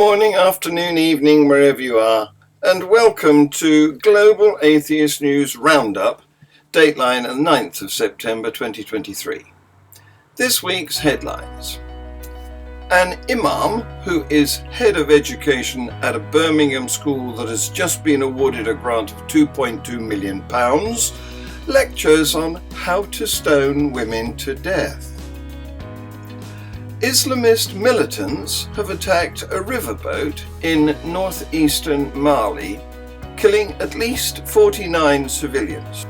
morning, afternoon, evening, wherever you are, and welcome to Global Atheist News Roundup, dateline the 9th of September 2023. This week's headlines. An Imam, who is head of education at a Birmingham school that has just been awarded a grant of £2.2 million, lectures on how to stone women to death. Islamist militants have attacked a riverboat in northeastern Mali, killing at least 49 civilians.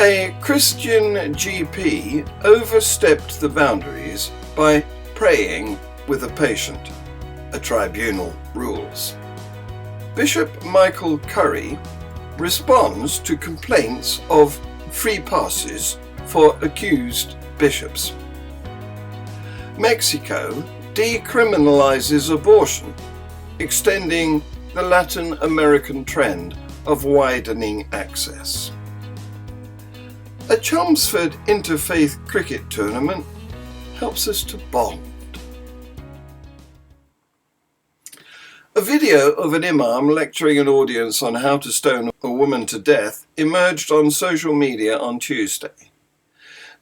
A Christian GP overstepped the boundaries by praying with a patient, a tribunal rules. Bishop Michael Curry responds to complaints of free passes for accused bishops. Mexico decriminalizes abortion, extending the Latin American trend of widening access. A Chelmsford interfaith cricket tournament helps us to bond. A video of an imam lecturing an audience on how to stone a woman to death emerged on social media on Tuesday.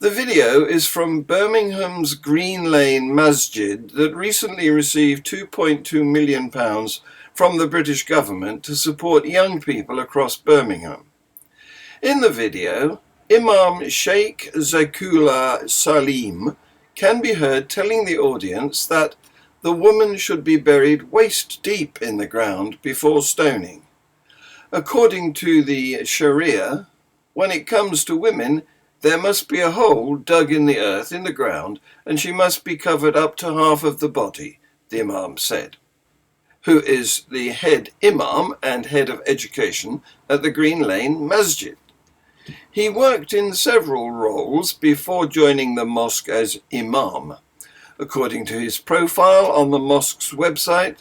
The video is from Birmingham's Green Lane Masjid that recently received £2.2 million from the British government to support young people across Birmingham. In the video, Imam Sheikh Zakula Salim can be heard telling the audience that the woman should be buried waist deep in the ground before stoning. According to the Sharia, when it comes to women, there must be a hole dug in the earth in the ground, and she must be covered up to half of the body, the Imam said, who is the head Imam and head of education at the Green Lane Masjid. He worked in several roles before joining the mosque as Imam. According to his profile on the mosque's website,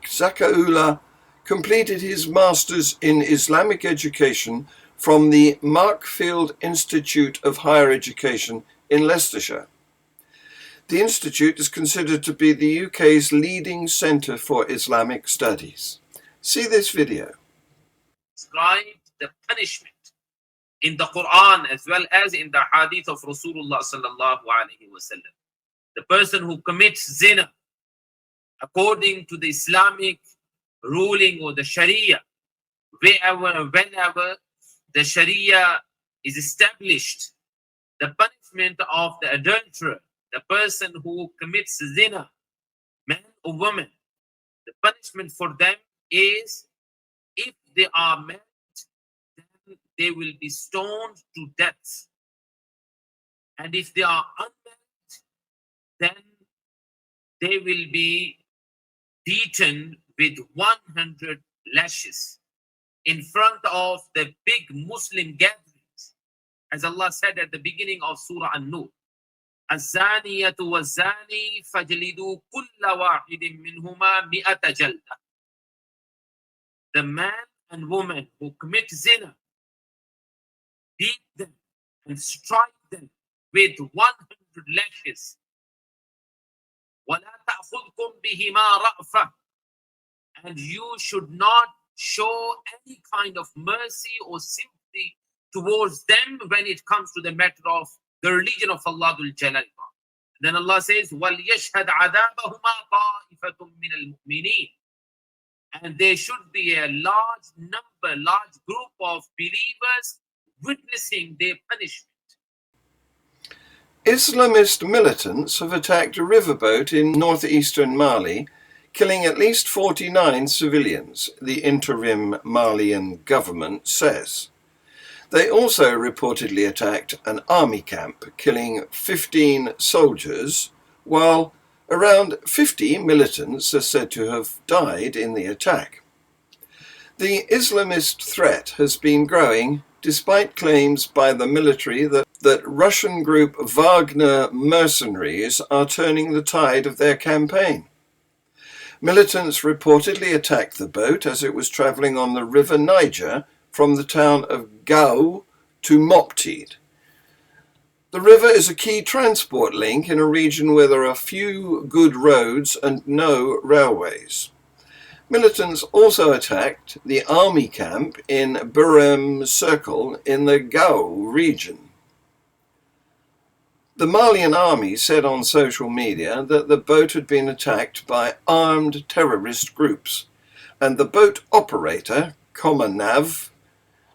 Zakaullah completed his master's in Islamic education from the Markfield Institute of Higher Education in Leicestershire. The institute is considered to be the UK's leading centre for Islamic studies. See this video. Described the punishment in the Quran as well as in the hadith of Rasulullah sallallahu alaihi wasallam. The person who commits zina, according to the Islamic ruling or the Sharia, whenever the Sharia is established, the punishment of the adulterer, the person who commits zina, man or woman, the punishment for them is, if they are married, then they will be stoned to death. And if they are unmarried, then they will be beaten with 100 lashes in front of the big Muslim gatherings. As Allah said at the beginning of Surah An-Nur, الزانية والزاني فاجلدوا كل واحد منهما مئة جلدة. The man and woman who commit zina, beat them and strike them with 100 lashes. ولا تأخذكم بهما رأفة. And you should not show any kind of mercy or sympathy towards them when it comes to the matter of the religion of Allah Dhul Jalal. Then Allah says, وَلْيَشْهَدْ عَذَابَهُمَا طَائِفَةٌ مِّنَ الْمُؤْمِنِينَ. And there should be a large group of believers witnessing their punishment. Islamist militants have attacked a riverboat in northeastern Mali, killing at least 49 civilians, the interim Malian government says. They also reportedly attacked an army camp, killing 15 soldiers, while around 50 militants are said to have died in the attack. The Islamist threat has been growing despite claims by the military that Russian group Wagner mercenaries are turning the tide of their campaign. Militants reportedly attacked the boat as it was travelling on the River Niger from the town of Gao to Mopti. The river is a key transport link in a region where there are few good roads and no railways. Militants also attacked the army camp in Birmingham Circle in the Gao region. The Malian army said on social media that the boat had been attacked by armed terrorist groups, and the boat operator, Comanav,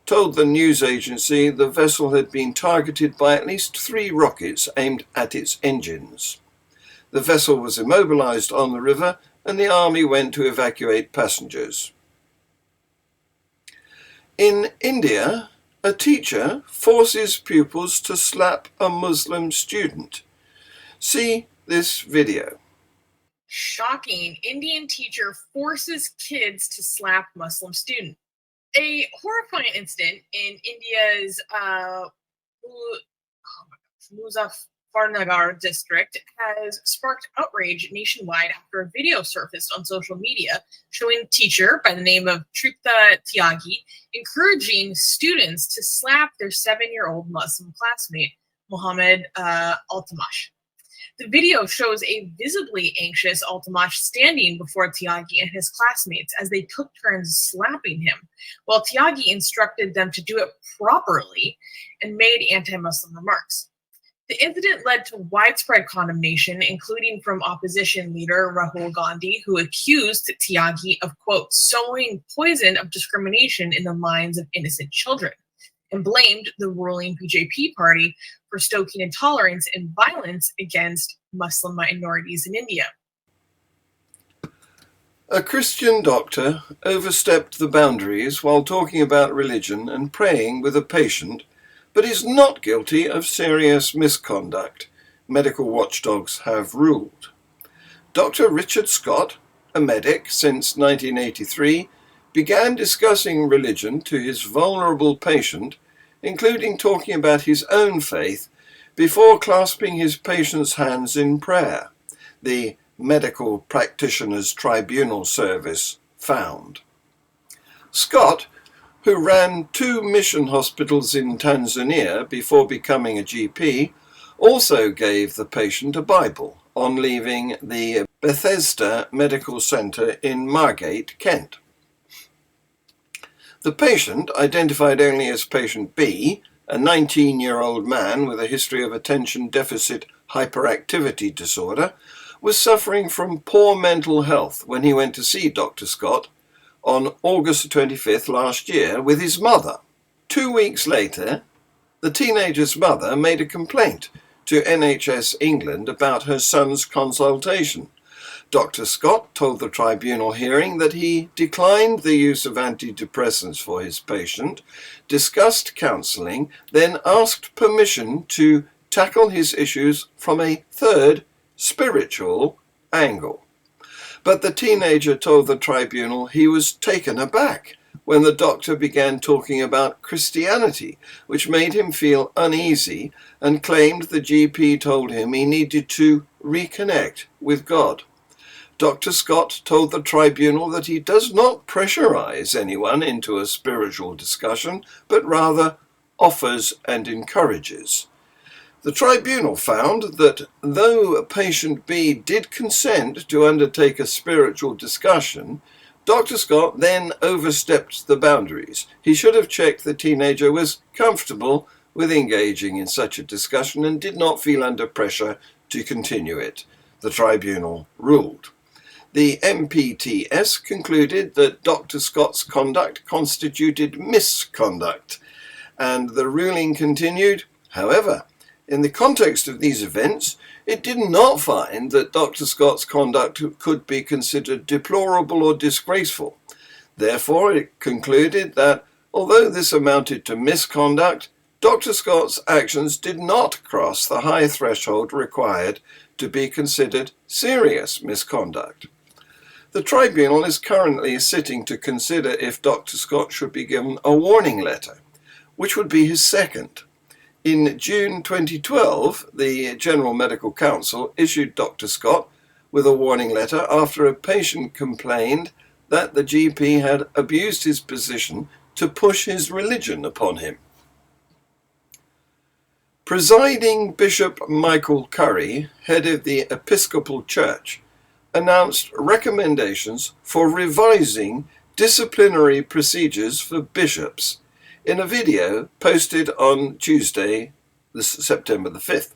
told the news agency the vessel had been targeted by at least 3 rockets aimed at its engines. The vessel was immobilized on the river, and the army went to evacuate passengers. In India, a teacher forces pupils to slap a Muslim student. See this video. Shocking. Indian teacher forces kids to slap Muslim student. A horrifying incident in India's Muzaffarnagar district has sparked outrage nationwide after a video surfaced on social media showing a teacher by the name of Tripta Tyagi encouraging students to slap their 7-year-old Muslim classmate, Mohammed Altamash. The video shows a visibly anxious Altamash standing before Tyagi and his classmates as they took turns slapping him, while Tyagi instructed them to do it properly and made anti-Muslim remarks. The incident led to widespread condemnation, including from opposition leader Rahul Gandhi, who accused Tyagi of, quote, sowing poison of discrimination in the minds of innocent children, and blamed the ruling BJP party for stoking intolerance and violence against Muslim minorities in India. A Christian doctor overstepped the boundaries while talking about religion and praying with a patient, but is not guilty of serious misconduct, medical watchdogs have ruled. Dr. Richard Scott, a medic since 1983, began discussing religion to his vulnerable patient, including talking about his own faith, before clasping his patient's hands in prayer, the Medical Practitioners Tribunal Service found. Scott, who ran 2 mission hospitals in Tanzania before becoming a GP, also gave the patient a Bible on leaving the Bethesda Medical Centre in Margate, Kent. The patient, identified only as patient B, a 19-year-old man with a history of attention deficit hyperactivity disorder, was suffering from poor mental health when he went to see Dr. Scott on August 25th last year with his mother. 2 weeks later, the teenager's mother made a complaint to NHS England about her son's consultation. Dr. Scott told the tribunal hearing that he declined the use of antidepressants for his patient, discussed counselling, then asked permission to tackle his issues from a third, spiritual angle. But the teenager told the tribunal he was taken aback when the doctor began talking about Christianity, which made him feel uneasy, and claimed the GP told him he needed to reconnect with God. Dr. Scott told the tribunal that he does not pressurize anyone into a spiritual discussion, but rather offers and encourages. The tribunal found that though patient B did consent to undertake a spiritual discussion, Dr. Scott then overstepped the boundaries. He should have checked the teenager was comfortable with engaging in such a discussion and did not feel under pressure to continue it, the tribunal ruled. The MPTS concluded that Dr. Scott's conduct constituted misconduct, and the ruling continued, however, in the context of these events, it did not find that Dr. Scott's conduct could be considered deplorable or disgraceful. Therefore, it concluded that, although this amounted to misconduct, Dr. Scott's actions did not cross the high threshold required to be considered serious misconduct. The tribunal is currently sitting to consider if Dr. Scott should be given a warning letter, which would be his second. In June 2012, the General Medical Council issued Dr. Scott with a warning letter after a patient complained that the GP had abused his position to push his religion upon him. Presiding Bishop Michael Curry, head of the Episcopal Church, announced recommendations for revising disciplinary procedures for bishops in a video posted on Tuesday, September the 5th.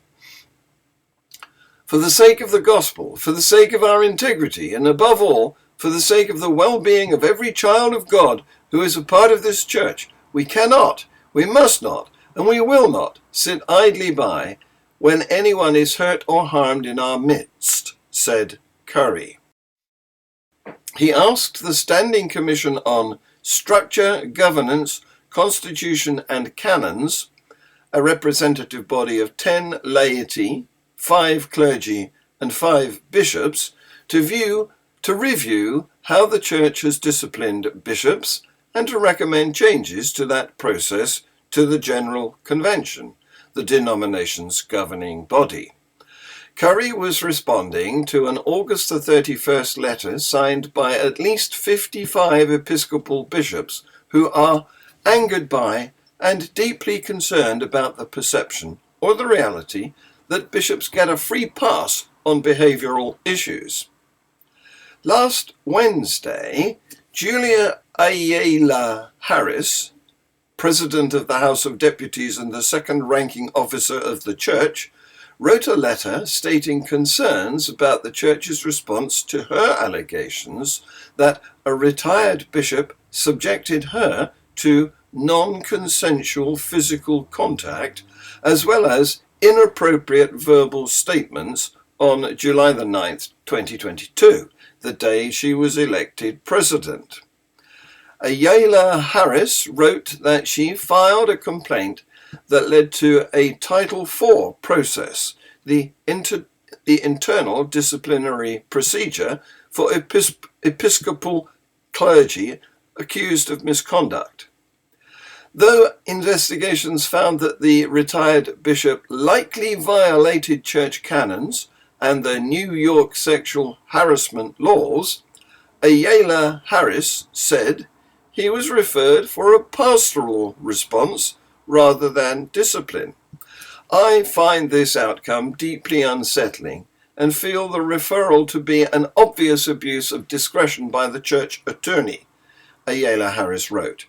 For the sake of the gospel, for the sake of our integrity, and above all, for the sake of the well-being of every child of God who is a part of this church, we cannot, we must not, and we will not sit idly by when anyone is hurt or harmed in our midst, said Curry. He asked the Standing Commission on Structure, Governance, Constitution and Canons, a representative body of 10 laity, 5 clergy and 5 bishops, to review how the Church has disciplined bishops and to recommend changes to that process to the General Convention, the denomination's governing body. Curry was responding to an August the 31st letter signed by at least 55 Episcopal bishops who are angered by and deeply concerned about the perception or the reality that bishops get a free pass on behavioral issues. Last Wednesday, Julia Ayala Harris, President of the House of Deputies and the second-ranking officer of the Church, wrote a letter stating concerns about the Church's response to her allegations that a retired bishop subjected her to non-consensual physical contact, as well as inappropriate verbal statements on July the 9th, 2022, the day she was elected president. Ayala Harris wrote that she filed a complaint that led to a Title IV process, the internal disciplinary procedure for Episcopal clergy accused of misconduct. Though investigations found that the retired bishop likely violated church canons and the New York sexual harassment laws, Ayala Harris said he was referred for a pastoral response rather than discipline. I find this outcome deeply unsettling and feel the referral to be an obvious abuse of discretion by the church attorney, Ayala Harris wrote.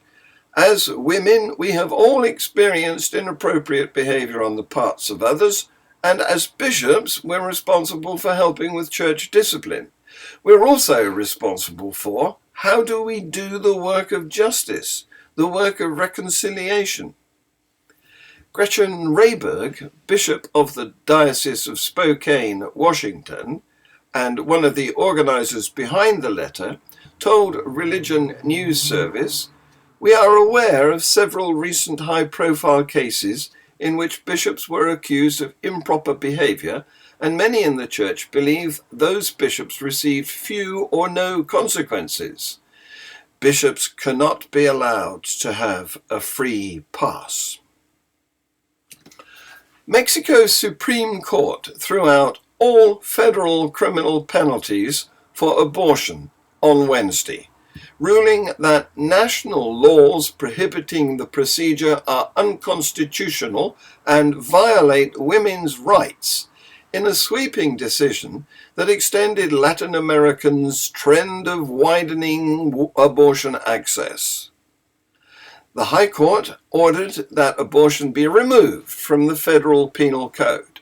As women, we have all experienced inappropriate behavior on the parts of others, and as bishops, we're responsible for helping with church discipline. We're also responsible for how do we do the work of justice, the work of reconciliation. Gretchen Rayberg, Bishop of the Diocese of Spokane, Washington, and one of the organizers behind the letter, told Religion News Service, "We are aware of several recent high-profile cases in which bishops were accused of improper behavior, and many in the church believe those bishops received few or no consequences. Bishops cannot be allowed to have a free pass." Mexico's Supreme Court threw out all federal criminal penalties for abortion on Wednesday, ruling that national laws prohibiting the procedure are unconstitutional and violate women's rights, in a sweeping decision that extended Latin Americans' trend of widening abortion access. The High Court ordered that abortion be removed from the federal penal code.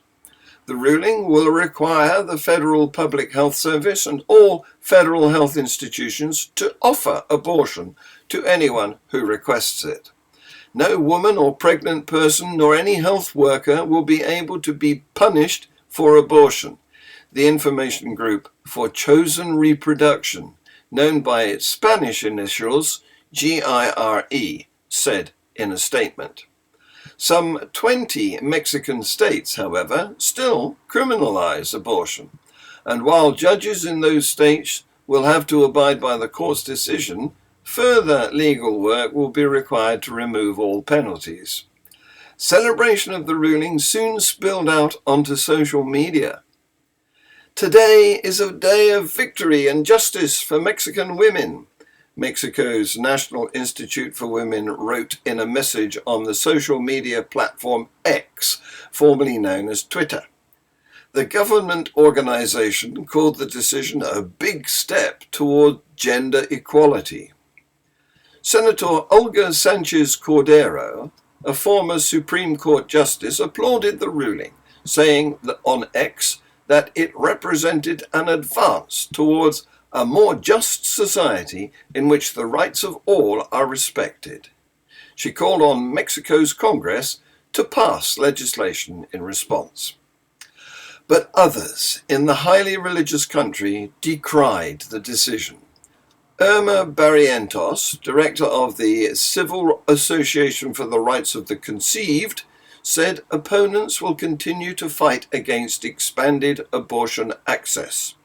The ruling will require the Federal Public Health Service and all federal health institutions to offer abortion to anyone who requests it. No woman or pregnant person nor any health worker will be able to be punished for abortion, the Information Group for Chosen Reproduction, known by its Spanish initials GIRE, said in a statement. Some 20 Mexican states, however, still criminalize abortion, and while judges in those states will have to abide by the court's decision, further legal work will be required to remove all penalties. Celebration of the ruling soon spilled out onto social media. "Today is a day of victory and justice for Mexican women," Mexico's National Institute for Women wrote in a message on the social media platform X, formerly known as Twitter. The government organization called the decision a big step toward gender equality. Senator Olga Sanchez Cordero, a former Supreme Court justice, applauded the ruling, saying that on X that it represented an advance towards a more just society in which the rights of all are respected. She called on Mexico's Congress to pass legislation in response. But others in the highly religious country decried the decision. Irma Barrientos, director of the Civil Association for the Rights of the Conceived, said opponents will continue to fight against expanded abortion access.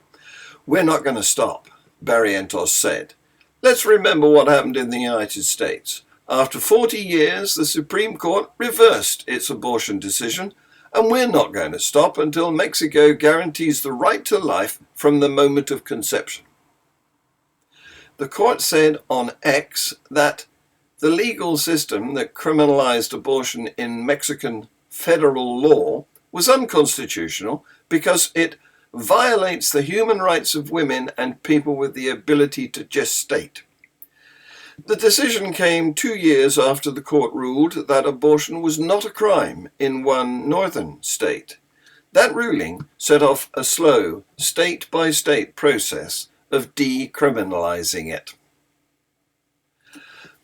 We're not going to stop, Barrientos said. Let's remember what happened in the United States. After 40 years, the Supreme Court reversed its abortion decision, and we're not going to stop until Mexico guarantees the right to life from the moment of conception. The court said on X that the legal system that criminalized abortion in Mexican federal law was unconstitutional because it violates the human rights of women and people with the ability to gestate. The decision came 2 years after the court ruled that abortion was not a crime in one northern state. That ruling set off a slow, state-by-state process of decriminalizing it.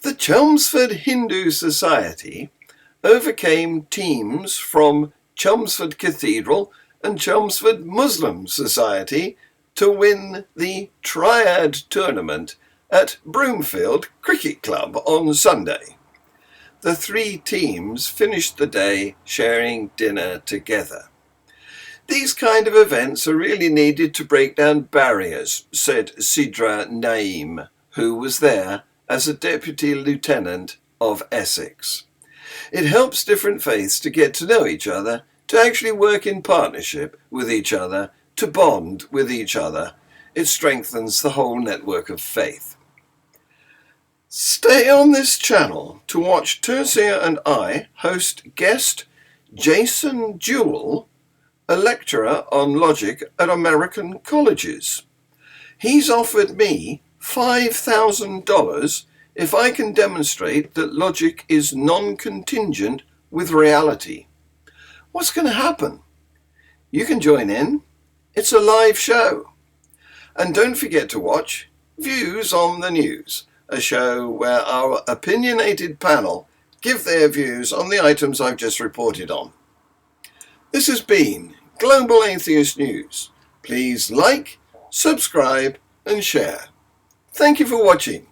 The Chelmsford Hindu Society overcame teams from Chelmsford Cathedral and Chelmsford Muslim Society to win the Triad tournament at Broomfield Cricket Club on Sunday. The 3 teams finished the day sharing dinner together. These kind of events are really needed to break down barriers, said Sidra Naim, who was there as a Deputy Lieutenant of Essex. It helps different faiths to get to know each other, to actually work in partnership with each other, to bond with each other. It strengthens the whole network of faith. Stay on this channel to watch Tercia and I host guest Jason Jewell, a lecturer on logic at American colleges. He's offered me $5,000 if I can demonstrate that logic is non-contingent with reality. What's going to happen? You can join in. It's a live show. And don't forget to watch Views on the News, a show where our opinionated panel give their views on the items I've just reported on. This has been Global Atheist News. Please like, subscribe, and share. Thank you for watching.